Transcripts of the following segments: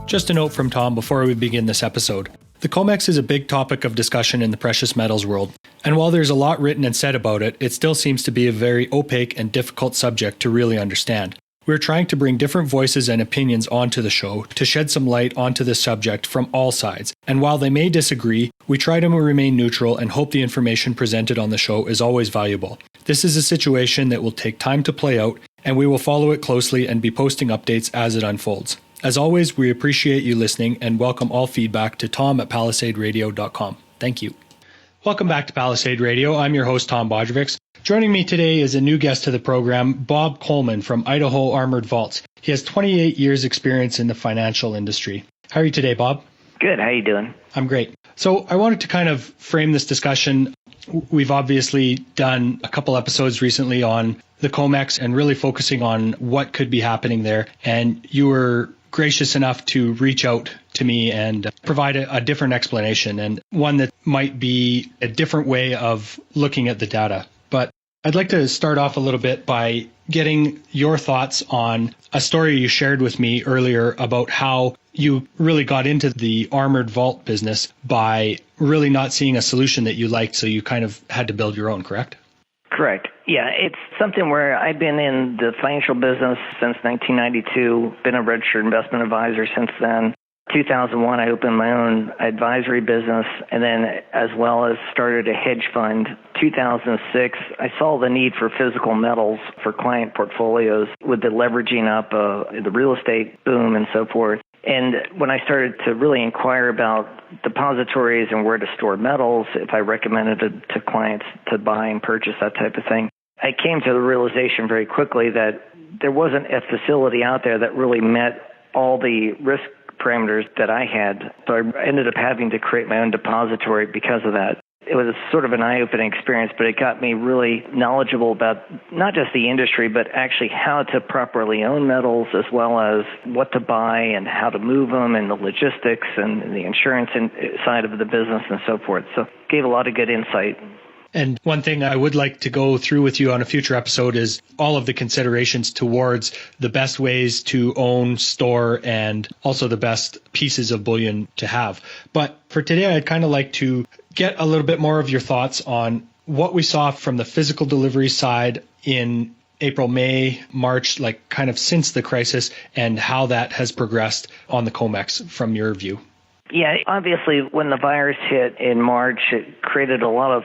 Just a note from Tom before we begin this episode. The Comex is a big topic of discussion in the precious metals world, and while there's a lot written and said about it, it still seems to be a very opaque and difficult subject to really understand. We're trying to bring different voices and opinions onto the show to shed some light onto this subject from all sides, and while they may disagree, we try to remain neutral and hope the information presented on the show is always valuable. This is a situation that will take time to play out, and we will follow it closely and be posting updates as it unfolds. As always, we appreciate you listening and welcome all feedback to tom@palisaderadio.com. Thank you. Welcome back to Palisade Radio. I'm your host, Tom Bodrovics. Joining me today is a new guest to the program, Bob Coleman from Idaho Armored Vaults. He has 28 years experience in the financial industry. How are you today, Bob? Good. How are you doing? I'm great. So I wanted to kind of frame this discussion. We've obviously done a couple episodes recently on the Comex and really focusing on what could be happening there. And you were gracious enough to reach out to me and provide a different explanation, and one that might be a different way of looking at the data. But I'd like to start off a little bit by getting your thoughts on a story you shared with me earlier about how you really got into the armored vault business by really not seeing a solution that you liked, so you kind of had to build your own, correct? Correct. Yeah, it's something where I've been in the financial business since 1992, been a registered investment advisor since then. 2001, I opened my own advisory business, and then as well as started a hedge fund. 2006, I saw the need for physical metals for client portfolios with the leveraging up of the real estate boom and so forth. And when I started to really inquire about depositories and where to store metals, if I recommended it to clients to buy and purchase that type of thing, I came to the realization very quickly that there wasn't a facility out there that really met all the risk parameters that I had. So I ended up having to create my own depository because of that. It was sort of an eye-opening experience, but it got me really knowledgeable about not just the industry, but actually how to properly own metals, as well as what to buy and how to move them, and the logistics and the insurance side of the business and so forth. So it gave a lot of good insight. And one thing I would like to go through with you on a future episode is all of the considerations towards the best ways to own, store, and also the best pieces of bullion to have. But for today, I'd kind of like to get a little bit more of your thoughts on what we saw from the physical delivery side in April, May, March, like kind of since the crisis, and how that has progressed on the Comex from your view. Yeah, obviously when the virus hit in March, it created a lot of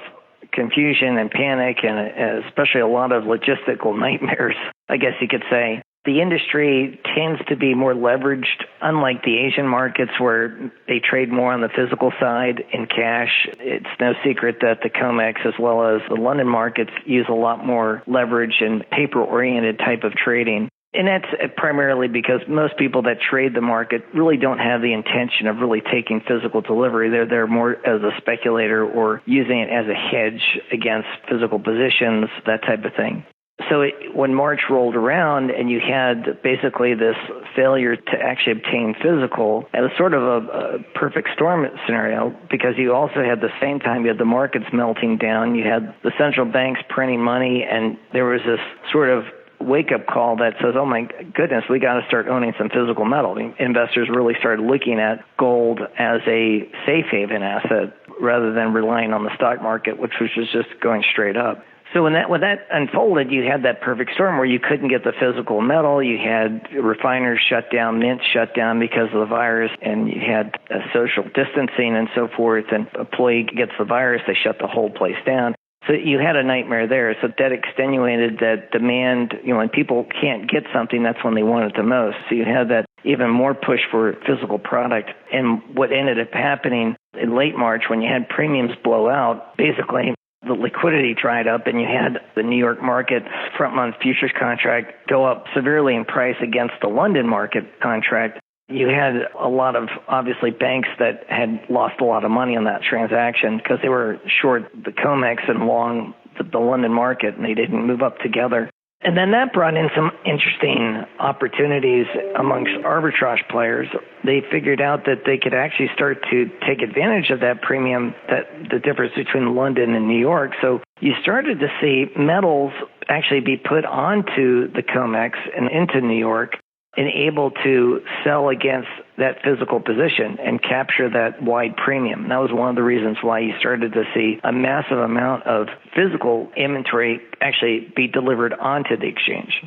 confusion and panic, and especially a lot of logistical nightmares, I guess you could say. The industry tends to be more leveraged, unlike the Asian markets where they trade more on the physical side in cash. It's no secret that the Comex as well as the London markets use a lot more leverage and paper-oriented type of trading. And that's primarily because most people that trade the market really don't have the intention of really taking physical delivery. They're there more as a speculator or using it as a hedge against physical positions, that type of thing. So when March rolled around and you had basically this failure to actually obtain physical, it was sort of a perfect storm scenario, because you also had the same time you had the markets melting down, you had the central banks printing money, and there was this sort of wake-up call that says, oh my goodness, we got to start owning some physical metal. I mean, investors really started looking at gold as a safe haven asset rather than relying on the stock market, which was just going straight up. So when that unfolded, you had that perfect storm where you couldn't get the physical metal. You had refiners shut down, mints shut down because of the virus, and you had social distancing and so forth. And an employee gets the virus, they shut the whole place down. So you had a nightmare there. So that extenuated that demand. You know, when people can't get something, that's when they want it the most. So you had that even more push for physical product. And what ended up happening in late March, when you had premiums blow out, basically the liquidity dried up, and you had the New York market front-month futures contract go up severely in price against the London market contract. You had a lot of, obviously, banks that had lost a lot of money on that transaction because they were short the Comex and long the London market, and they didn't move up together. And then that brought in some interesting opportunities amongst arbitrage players. They figured out that they could actually start to take advantage of that premium, that the difference between London and New York. So you started to see metals actually be put onto the Comex and into New York and able to sell against that physical position and capture that wide premium. That was one of the reasons why you started to see a massive amount of physical inventory actually be delivered onto the exchange.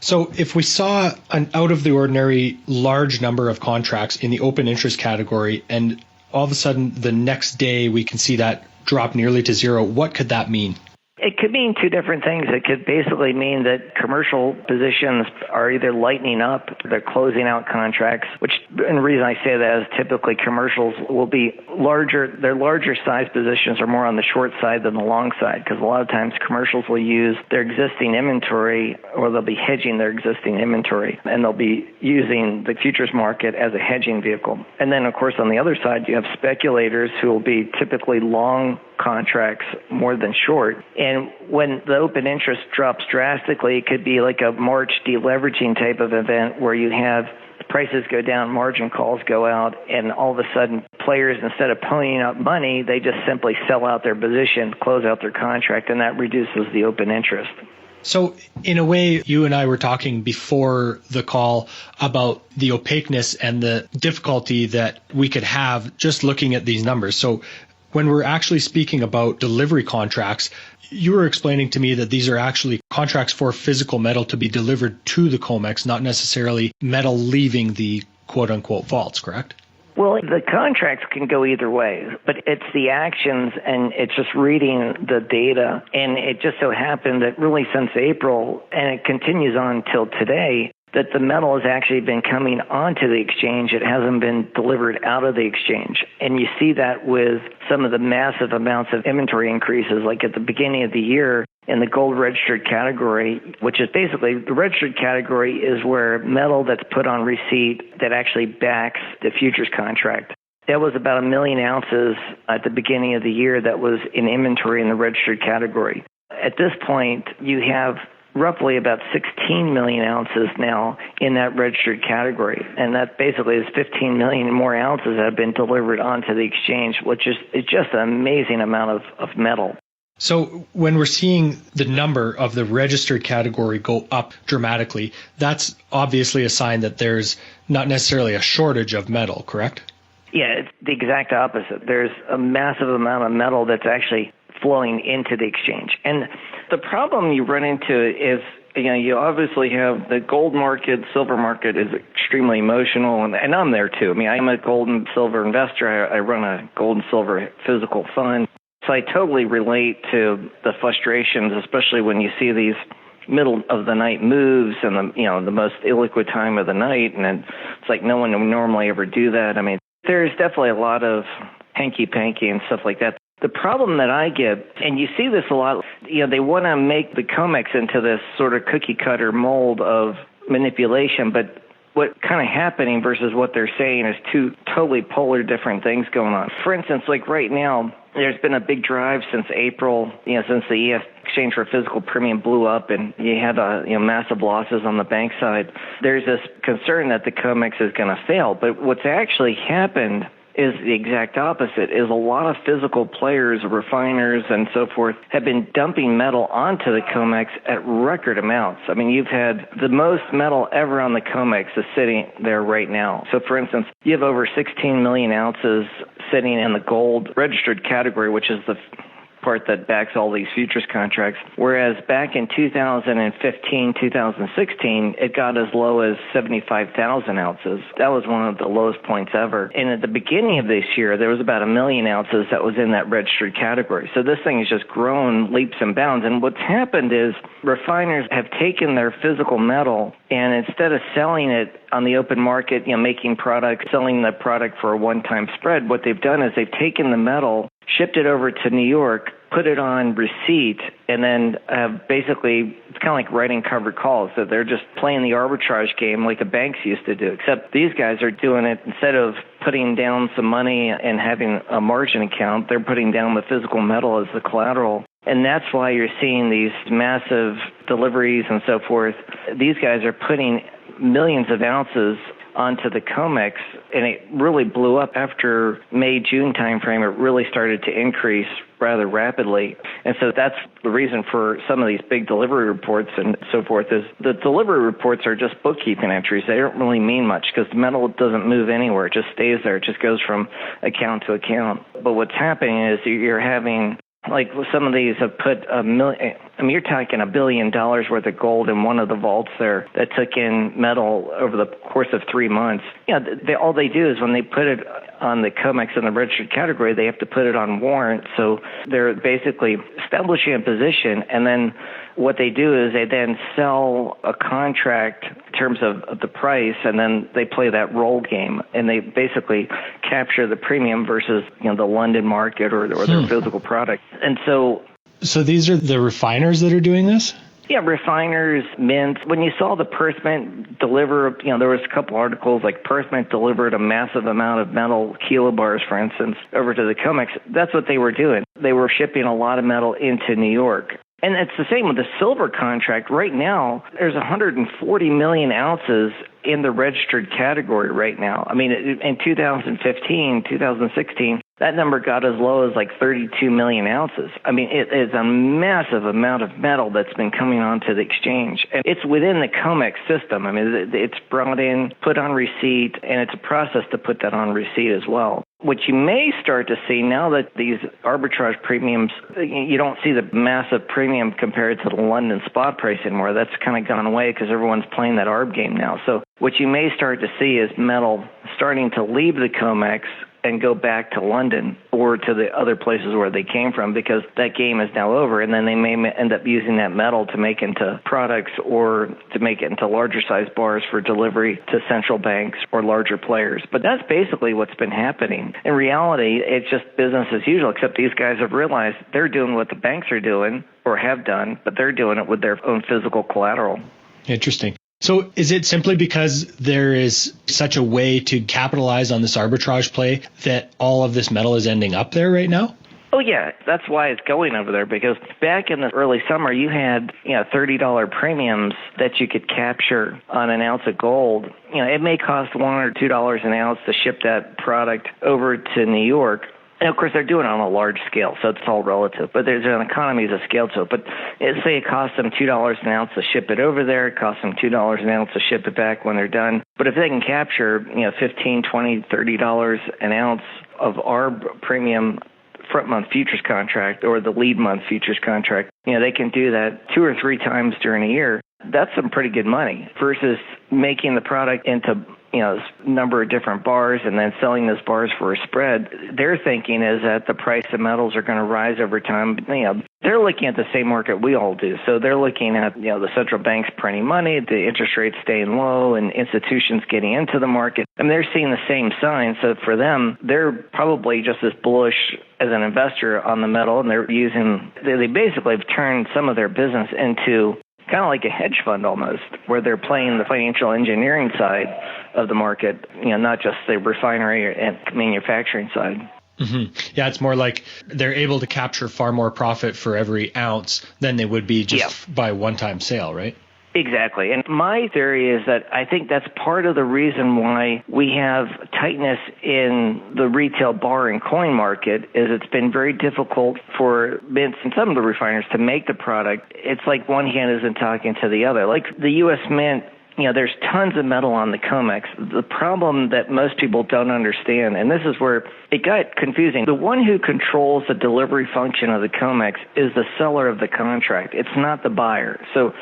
So if we saw an out-of-the-ordinary large number of contracts in the open interest category, and all of a sudden the next day we can see that drop nearly to zero, what could that mean? It could mean two different things. It could basically mean that commercial positions are either lightening up, they're closing out contracts, and the reason I say that is typically commercials will be larger. Their larger size positions are more on the short side than the long side, because a lot of times commercials will use their existing inventory, or they'll be hedging their existing inventory, and they'll be using the futures market as a hedging vehicle. And then, of course, on the other side, you have speculators who will be typically long contracts more than short. And when the open interest drops drastically, it could be like a March deleveraging type of event where you have prices go down, margin calls go out, and all of a sudden players, instead of ponying up money, they just simply sell out their position, close out their contract, and that reduces the open interest. So in a way, you and I were talking before the call about the opaqueness and the difficulty that we could have just looking at these numbers. So when we're actually speaking about delivery contracts, you were explaining to me that these are actually contracts for physical metal to be delivered to the Comex, not necessarily metal leaving the quote-unquote vaults, correct? Well, the contracts can go either way, but it's the actions and it's just reading the data. And it just so happened that really since April, and it continues on till today, that the metal has actually been coming onto the exchange. It hasn't been delivered out of the exchange. And you see that with some of the massive amounts of inventory increases, like at the beginning of the year in the gold registered category, which is basically the registered category is where metal that's put on receipt that actually backs the futures contract. That was about 1 million ounces at the beginning of the year that was in inventory in the registered category. At this point, you have roughly about 16 million ounces now in that registered category. And that basically is 15 million more ounces that have been delivered onto the exchange, which is just an amazing amount of metal. So when we're seeing the number of the registered category go up dramatically, that's obviously a sign that there's not necessarily a shortage of metal, correct? Yeah, it's the exact opposite. There's a massive amount of metal that's actually flowing into the exchange. And the problem you run into is, you obviously have the gold market, silver market is extremely emotional, and I'm there too. I mean, I'm a gold and silver investor. I run a gold and silver physical fund. So I totally relate to the frustrations, especially when you see these middle of the night moves and the most illiquid time of the night, and it's like no one would normally ever do that. I mean, there's definitely a lot of hanky-panky and stuff like that. The problem that I get, and you see this a lot, they want to make the Comex into this sort of cookie-cutter mold of manipulation, but what kind of happening versus what they're saying is two totally polar different things going on. For instance, like right now, there's been a big drive since April, since the EF exchange for physical premium blew up and you had massive losses on the bank side. There's this concern that the Comex is going to fail, but what's actually happened is the exact opposite, is a lot of physical players, refiners, and so forth have been dumping metal onto the Comex at record amounts. I mean, you've had the most metal ever on the Comex is sitting there right now. So, for instance, you have over 16 million ounces sitting in the gold registered category, which is the part that backs all these futures contracts, whereas back in 2015, 2016, it got as low as 75,000 ounces. That was one of the lowest points ever. And at the beginning of this year, there was about 1 million ounces that was in that registered category. So this thing has just grown leaps and bounds. And what's happened is refiners have taken their physical metal and instead of selling it on the open market, making product, selling the product for a one-time spread, what they've done is they've taken the metal, shipped it over to New York, put it on receipt, and then basically it's kind of like writing covered calls. So they're just playing the arbitrage game like the banks used to do, except these guys are doing it instead of putting down some money and having a margin account, they're putting down the physical metal as the collateral. And that's why you're seeing these massive deliveries and so forth. These guys are putting millions of ounces onto the Comex, and it really blew up after May, June timeframe. It really started to increase rather rapidly. And so that's the reason for some of these big delivery reports and so forth is the delivery reports are just bookkeeping entries. They don't really mean much because the metal doesn't move anywhere. It just stays there. It just goes from account to account. But what's happening is you're having, like some of these have put you're talking $1 billion worth of gold in one of the vaults there that took in metal over the course of 3 months. All they do is when they put it on the Comex in the registered category, they have to put it on warrant. So they're basically establishing a position, and then what they do is they then sell a contract in terms of the price, and then they play that roll game, and they basically capture the premium versus the London market or their physical product. And so these are the refiners that are doing this? Yeah, refiners, mints. When you saw the Perth Mint deliver, there was a couple articles like Perth Mint delivered a massive amount of metal kilobars, for instance, over to the Comex. That's what they were doing. They were shipping a lot of metal into New York. And it's the same with the silver contract. Right now, there's 140 million ounces in the registered category right now. I mean, in 2015, 2016, that number got as low as like 32 million ounces. I mean, it is a massive amount of metal that's been coming onto the exchange. And it's within the Comex system. I mean, it's brought in, put on receipt, and it's a process to put that on receipt as well. What you may start to see now that these arbitrage premiums, you don't see the massive premium compared to the London spot price anymore. That's kind of gone away because everyone's playing that arb game now. So what you may start to see is metal starting to leave the Comex and go back to London or to the other places where they came from, because that game is now over, and then they may end up using that metal to make into products or to make it into larger size bars for delivery to central banks or larger players. But that's basically what's been happening. In reality, it's just business as usual, except these guys have realized they're doing what the banks are doing or have done, but they're doing it with their own physical collateral. Interesting. So is it simply because there is such a way to capitalize on this arbitrage play that all of this metal is ending up there right now? Oh, yeah. That's why it's going over there, because back in the early summer, you had $30 premiums that you could capture on an ounce of gold. It may cost $1 or $2 an ounce to ship that product over to New York. And of course, they're doing it on a large scale, so it's all relative. But there's an economies of scale to it. But say it costs them $2 an ounce to ship it over there. It costs them $2 an ounce to ship it back when they're done. But if they can capture, $15, $20, $30 an ounce of ARB premium front month futures contract or the lead month futures contract, they can do that 2 or 3 times during a year. That's some pretty good money versus making the product into a number of different bars and then selling those bars for a spread. Their thinking is that the price of metals are going to rise over time. They're looking at the same market we all do. So they're looking at, the central banks printing money, the interest rates staying low, and institutions getting into the market. And they're seeing the same signs. So for them, they're probably just as bullish as an investor on the metal. And they basically have turned some of their business into kind of like a hedge fund almost, where they're playing the financial engineering side of the market, not just the refinery and manufacturing side. Mm-hmm. Yeah, it's more like they're able to capture far more profit for every ounce than they would be just by one-time sale, right? Exactly. And my theory is that I think that's part of the reason why we have tightness in the retail bar and coin market is it's been very difficult for mints and some of the refiners to make the product. It's like one hand isn't talking to the other. Like the U.S. Mint, there's tons of metal on the Comex. The problem that most people don't understand, and this is where it got confusing, the one who controls the delivery function of the Comex is the seller of the contract. It's not the buyer. So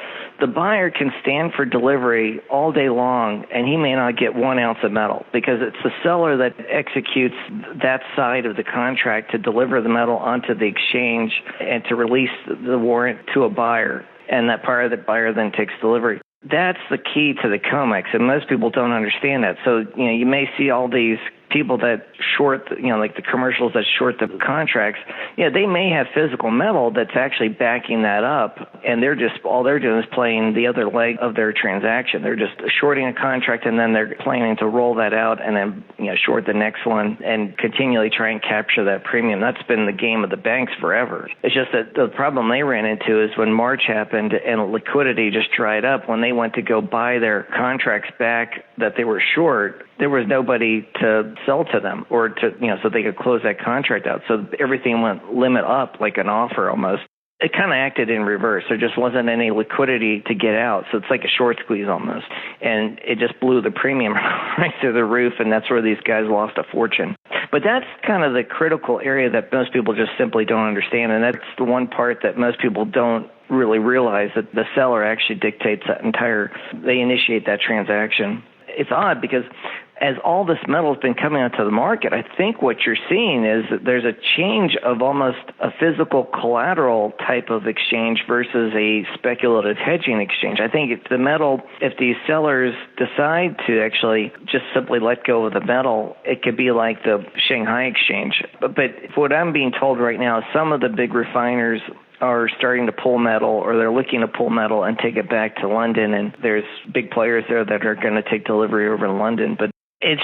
the buyer can stand for delivery all day long, and he may not get 1 ounce of metal because it's the seller that executes that side of the contract to deliver the metal onto the exchange and to release the warrant to a buyer, and that buyer then takes delivery. That's the key to the Comex, and most people don't understand that. So, you may see all these people that short, like the commercials that short the contracts, they may have physical metal that's actually backing that up, and all they're doing is playing the other leg of their transaction. They're just shorting a contract, and then they're planning to roll that out and then short the next one and continually try and capture that premium. That's been the game of the banks forever. It's just that the problem they ran into is when March happened and liquidity just dried up, when they went to go buy their contracts back that they were short, there was nobody to sell to them or to, so they could close that contract out. So everything went limit up like an offer almost. It kind of acted in reverse. There just wasn't any liquidity to get out. So it's like a short squeeze almost. And it just blew the premium right through the roof, and that's where these guys lost a fortune. But that's kind of the critical area that most people just simply don't understand. And that's the one part that most people don't really realize, that the seller actually dictates they initiate that transaction. It's odd because as all this metal has been coming onto the market, I think what you're seeing is that there's a change of almost a physical collateral type of exchange versus a speculative hedging exchange. I think if these sellers decide to actually just simply let go of the metal, it could be like the Shanghai exchange. But what I'm being told right now is some of the big refiners are starting to pull metal, or they're looking to pull metal and take it back to London, and there's big players there that are going to take delivery over in London. But it's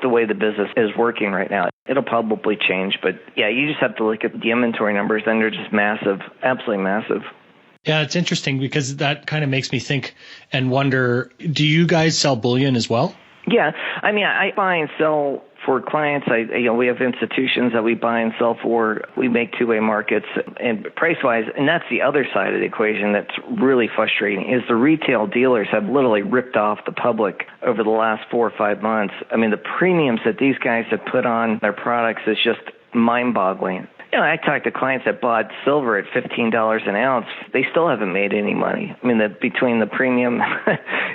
the way the business is working right now. It'll probably change, but you just have to look at the inventory numbers, and they're just massive, absolutely massive. Yeah, it's interesting because that kind of makes me think and wonder, do you guys sell bullion as well? Yeah, I mean, I buy and sell for clients. We have institutions that we buy and sell for. We make two-way markets, and price-wise, and that's the other side of the equation that's really frustrating, is the retail dealers have literally ripped off the public over the last 4 or 5 months. I mean, the premiums that these guys have put on their products is just mind-boggling. I talked to clients that bought silver at $15 an ounce. They still haven't made any money. I mean, between the premium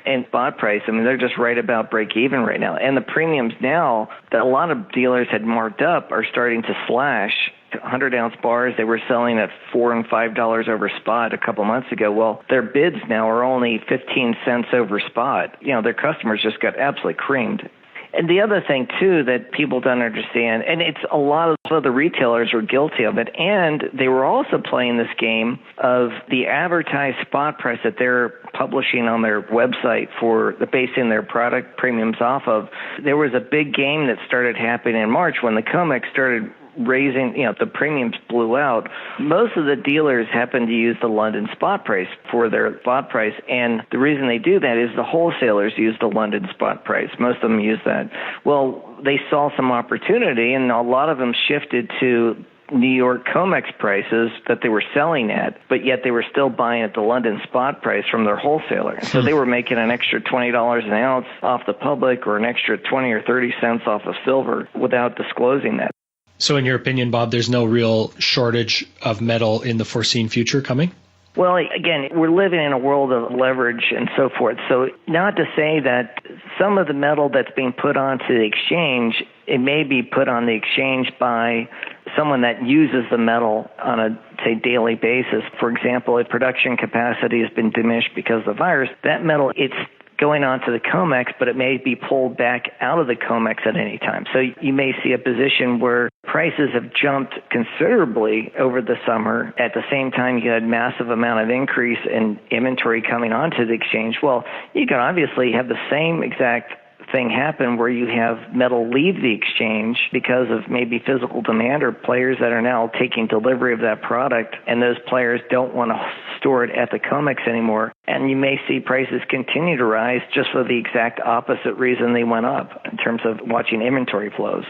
and spot price, I mean, they're just right about break even right now. And the premiums now that a lot of dealers had marked up are starting to slash. 100-ounce bars they were selling at $4 and $5 over spot a couple months ago. Well, their bids now are only 15 cents over spot. Their customers just got absolutely creamed. And the other thing, too, that people don't understand, and it's a lot of the retailers are guilty of it, and they were also playing this game of the advertised spot price that they're publishing on their website for basing their product premiums off of. There was a big game that started happening in March when the Comex started raising, the premiums blew out. Most of the dealers happen to use the London spot price for their spot price, and the reason they do that is the wholesalers use the London spot price. Most of them use that. Well, they saw some opportunity, and a lot of them shifted to New York Comex prices that they were selling at, but yet they were still buying at the London spot price from their wholesaler. So they were making an extra $20 an ounce off the public, or an extra 20 or 30 cents off of silver without disclosing that. So in your opinion, Bob, there's no real shortage of metal in the foreseen future coming? Well, again, we're living in a world of leverage and so forth. So not to say that some of the metal that's being put onto the exchange, it may be put on the exchange by someone that uses the metal on a, say, daily basis. For example, if production capacity has been diminished because of the virus, that metal, it's going on to the Comex, but it may be pulled back out of the Comex at any time. So you may see a position where prices have jumped considerably over the summer. At the same time, you had massive amount of increase in inventory coming onto the exchange. Well, you can obviously have the same exact thing happen where you have metal leave the exchange because of maybe physical demand or players that are now taking delivery of that product, and those players don't want to store it at the Comex anymore. And you may see prices continue to rise just for the exact opposite reason they went up in terms of watching inventory flows.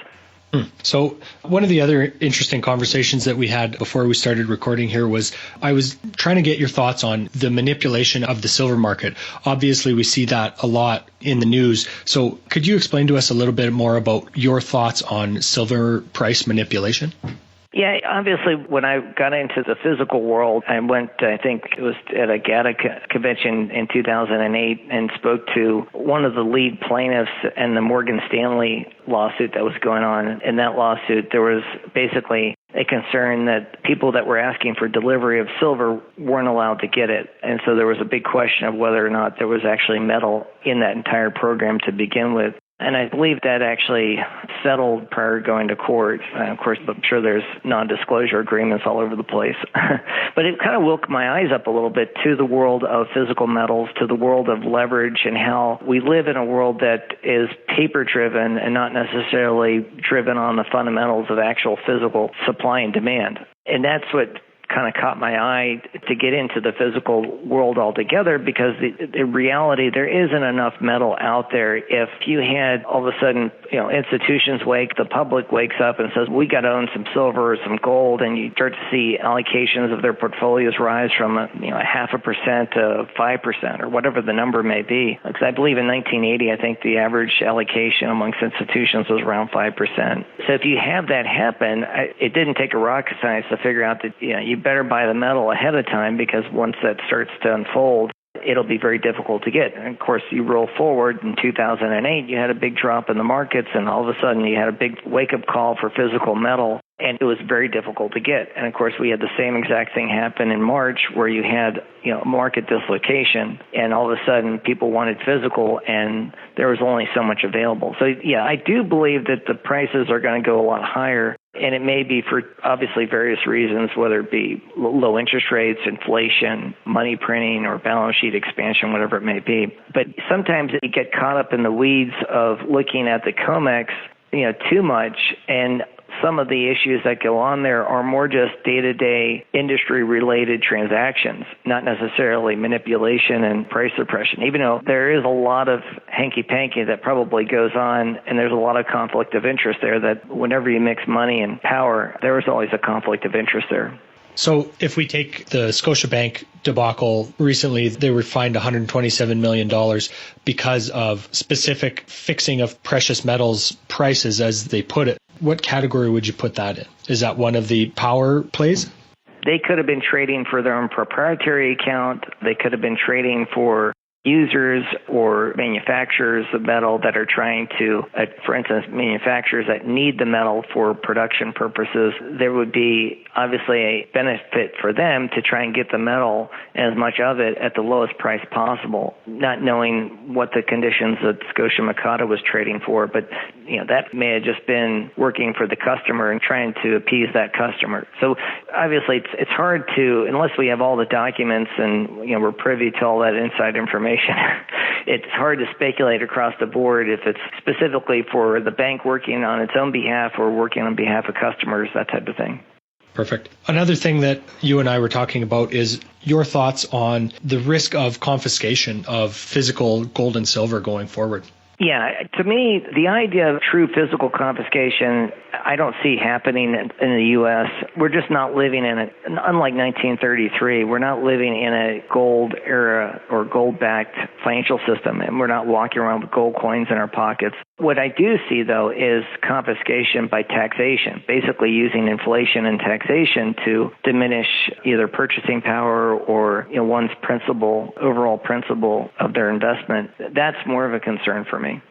So one of the other interesting conversations that we had before we started recording here was I was trying to get your thoughts on the manipulation of the silver market. Obviously, we see that a lot in the news. So could you explain to us a little bit more about your thoughts on silver price manipulation? Yeah, obviously, when I got into the physical world, I went, I think it was at a GATA convention in 2008, and spoke to one of the lead plaintiffs in the Morgan Stanley lawsuit that was going on. In that lawsuit, there was basically a concern that people that were asking for delivery of silver weren't allowed to get it. And so there was a big question of whether or not there was actually metal in that entire program to begin with. And I believe that actually settled prior to going to court. Of course, I'm sure there's non-disclosure agreements all over the place. But it kind of woke my eyes up a little bit to the world of physical metals, to the world of leverage, and how we live in a world that is paper-driven and not necessarily driven on the fundamentals of actual physical supply and demand. And that's what kind of caught my eye to get into the physical world altogether, because the reality, there isn't enough metal out there. If you had all of a sudden, institutions the public wakes up and says, we got to own some silver or some gold, and you start to see allocations of their portfolios rise from a 0.5% to 5% or whatever the number may be. Because I believe in 1980, I think the average allocation amongst institutions was around 5%. So if you have that happen, it didn't take a rocket science to figure out that you better buy the metal ahead of time, because once that starts to unfold, it'll be very difficult to get. And of course, you roll forward in 2008, you had a big drop in the markets, and all of a sudden you had a big wake-up call for physical metal, and it was very difficult to get. And of course, we had the same exact thing happen in March, where you had market dislocation, and all of a sudden people wanted physical, and there was only so much available. So yeah, I do believe that the prices are going to go a lot higher. And it may be for obviously various reasons, whether it be low interest rates, inflation, money printing, or balance sheet expansion, whatever it may be. But sometimes you get caught up in the weeds of looking at the Comex, too much, and some of the issues that go on there are more just day-to-day industry-related transactions, not necessarily manipulation and price suppression, even though there is a lot of hanky-panky that probably goes on, and there's a lot of conflict of interest there, that whenever you mix money and power, there is always a conflict of interest there. So if we take the Scotiabank debacle recently, they were fined $127 million because of specific fixing of precious metals prices, as they put it. What category would you put that in? Is that one of the power plays? They could have been trading for their own proprietary account. They could have been trading for users or manufacturers of metal that are trying to, for instance, manufacturers that need the metal for production purposes. There would be obviously a benefit for them to try and get the metal, as much of it, at the lowest price possible, not knowing what the conditions that Scotia Makata was trading for. But that may have just been working for the customer and trying to appease that customer. So obviously it's hard to, unless we have all the documents and we're privy to all that inside information, it's hard to speculate across the board if it's specifically for the bank working on its own behalf or working on behalf of customers, that type of thing. Perfect. Another thing that you and I were talking about is your thoughts on the risk of confiscation of physical gold and silver going forward. Yeah, to me, the idea of true physical confiscation, I don't see happening in the U.S. We're just not living in it. Unlike 1933, we're not living in a gold era or gold-backed financial system, and we're not walking around with gold coins in our pockets. What I do see, though, is confiscation by taxation, basically using inflation and taxation to diminish either purchasing power or one's overall principle of their investment. That's more of a concern for me.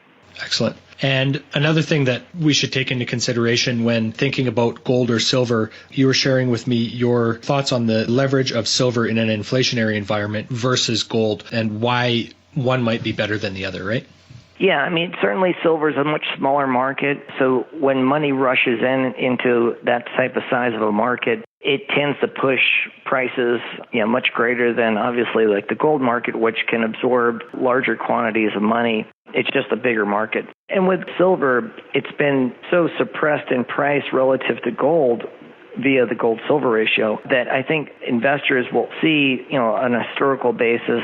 Excellent. And another thing that we should take into consideration when thinking about gold or silver, you were sharing with me your thoughts on the leverage of silver in an inflationary environment versus gold and why one might be better than the other, right? Yeah, I mean, certainly silver is a much smaller market. So when money rushes into that type of size of a market, it tends to push prices, much greater than obviously like the gold market, which can absorb larger quantities of money. It's just a bigger market. And with silver, it's been so suppressed in price relative to gold via the gold-silver ratio that I think investors will see, on a historical basis,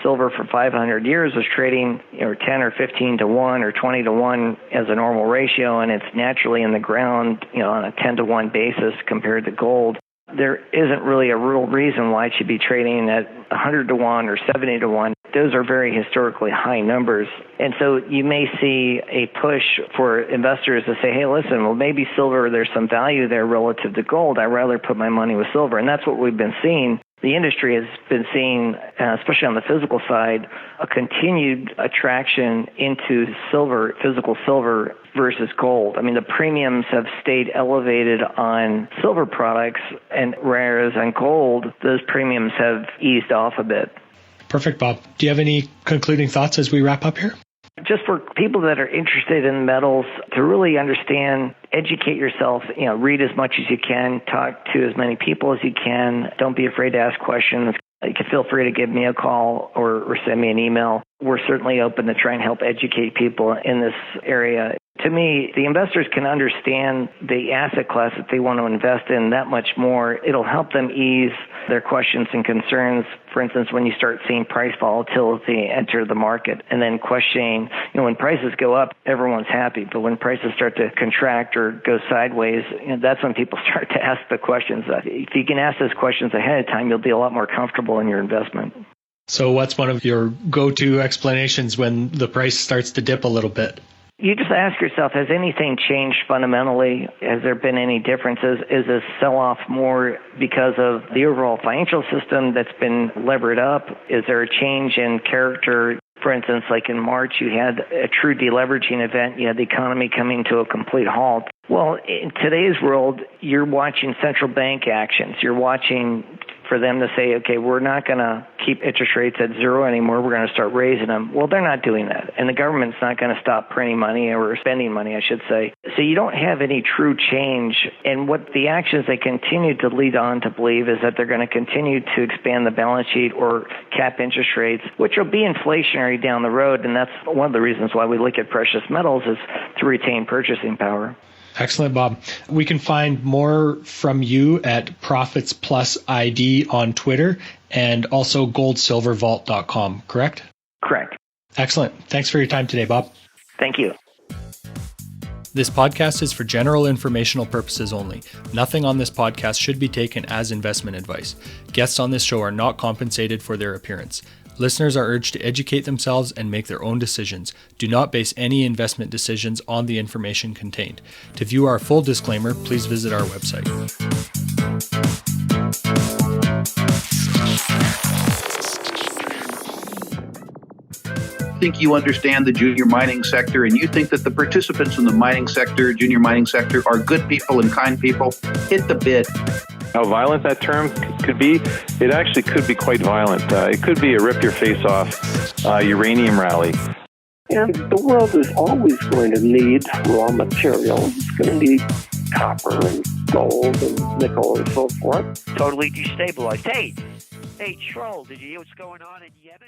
silver for 500 years was trading 10 or 15 to 1 or 20 to 1 as a normal ratio, and it's naturally in the ground, on a 10 to 1 basis compared to gold. There isn't really a real reason why it should be trading at 100 to 1 or 70 to 1. Those are very historically high numbers. And so you may see a push for investors to say, hey, listen, well, maybe silver, there's some value there relative to gold. I'd rather put my money with silver. And that's what we've been seeing. The industry has been seeing, especially on the physical side, a continued attraction into silver, physical silver versus gold. I mean, the premiums have stayed elevated on silver products, and whereas on gold, those premiums have eased off a bit. Perfect, Bob. Do you have any concluding thoughts as we wrap up here? Just for people that are interested in metals, to really understand, educate yourself, read as much as you can, talk to as many people as you can. Don't be afraid to ask questions. You can feel free to give me a call or send me an email. We're certainly open to try and help educate people in this area. To me, the investors can understand the asset class that they want to invest in that much more. It'll help them ease their questions and concerns. For instance, when you start seeing price volatility enter the market and then questioning, when prices go up, everyone's happy. But when prices start to contract or go sideways, that's when people start to ask the questions. If you can ask those questions ahead of time, you'll be a lot more comfortable in your investment. So what's one of your go-to explanations when the price starts to dip a little bit? You just ask yourself, has anything changed fundamentally? Has there been any differences? Is this sell-off more because of the overall financial system that's been levered up? Is there a change in character? For instance, like in March, you had a true deleveraging event. You had the economy coming to a complete halt. Well, in today's world, you're watching central bank actions. You're watching for them to say, okay, we're not going to keep interest rates at zero anymore. We're going to start raising them. Well, they're not doing that. And the government's not going to stop printing money or spending money, I should say. So you don't have any true change. And what the actions they continue to lead on to believe is that they're going to continue to expand the balance sheet or cap interest rates, which will be inflationary down the road. And that's one of the reasons why we look at precious metals is to retain purchasing power. Excellent, Bob. We can find more from you at Profits Plus ID on Twitter and also goldsilvervault.com, correct? Correct. Excellent. Thanks for your time today, Bob. Thank you. This podcast is for general informational purposes only. Nothing on this podcast should be taken as investment advice. Guests on this show are not compensated for their appearance. Listeners are urged to educate themselves and make their own decisions. Do not base any investment decisions on the information contained. To view our full disclaimer, please visit our website. Think you understand the junior mining sector and you think that the participants in the mining sector, junior mining sector, are good people and kind people, hit the bid. How violent that term could be, it actually could be quite violent. It could be a rip-your-face-off uranium rally. And the world is always going to need raw materials. It's going to need copper and gold and nickel and so forth. Totally destabilized. Hey, Troll, did you hear what's going on in Yemen?